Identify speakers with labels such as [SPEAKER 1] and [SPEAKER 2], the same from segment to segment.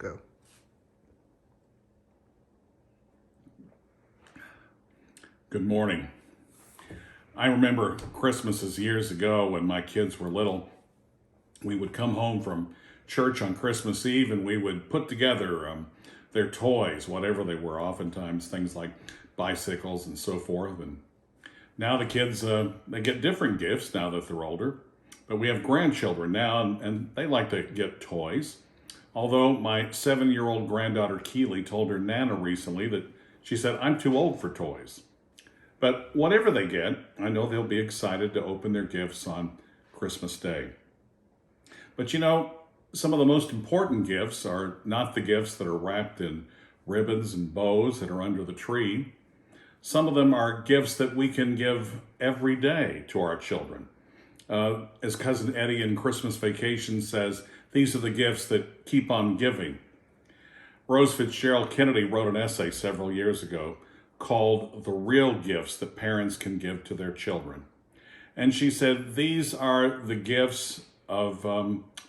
[SPEAKER 1] Go.
[SPEAKER 2] Good morning. I remember Christmases years ago when my kids were little. We would come home from church on Christmas Eve and we would put together their toys, whatever they were, oftentimes things like bicycles and so forth. And now the kids, they get different gifts now that they're older. But we have grandchildren now and they like to get toys. Although my 7-year-old granddaughter Keely told her Nana recently that she said, "I'm too old for toys." But whatever they get, I know they'll be excited to open their gifts on Christmas Day. But some of the most important gifts are not the gifts that are wrapped in ribbons and bows that are under the tree. Some of them are gifts that we can give every day to our children. As Cousin Eddie in Christmas Vacation says, these are the gifts that keep on giving. Rose Fitzgerald Kennedy wrote an essay several years ago called "The Real Gifts That Parents Can Give to Their Children." And she said these are the gifts of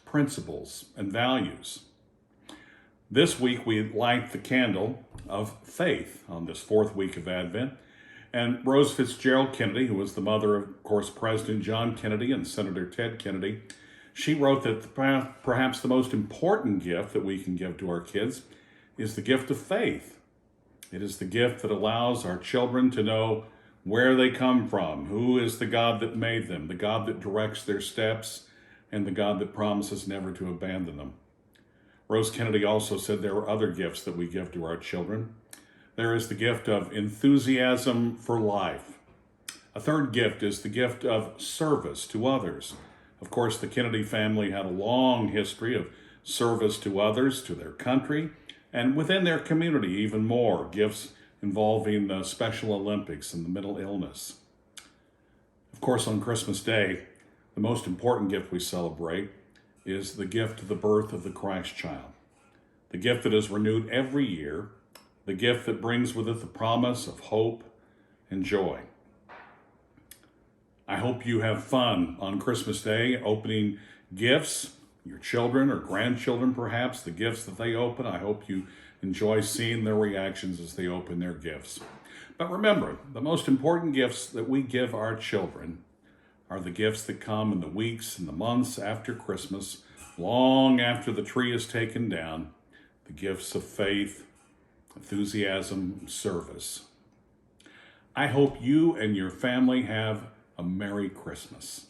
[SPEAKER 2] principles and values. This week we light the candle of faith on this fourth week of Advent. And Rose Fitzgerald Kennedy, who was the mother of course, President John Kennedy and Senator Ted Kennedy, she wrote that perhaps the most important gift that we can give to our kids is the gift of faith. It is the gift that allows our children to know where they come from, who is the God that made them, the God that directs their steps, and the God that promises never to abandon them. Rose Kennedy also said there are other gifts that we give to our children. There is the gift of enthusiasm for life. A third gift is the gift of service to others. Of course, the Kennedy family had a long history of service to others, to their country, and within their community even more, gifts involving the Special Olympics and the mental illness. Of course, on Christmas Day, the most important gift we celebrate is the gift of the birth of the Christ child. The gift that is renewed every year, the gift that brings with it the promise of hope and joy. I hope you have fun on Christmas Day opening gifts, your children or grandchildren perhaps, the gifts that they open. I hope you enjoy seeing their reactions as they open their gifts. But remember, the most important gifts that we give our children are the gifts that come in the weeks and the months after Christmas, long after the tree is taken down, the gifts of faith, enthusiasm, service. I hope you and your family have a Merry Christmas.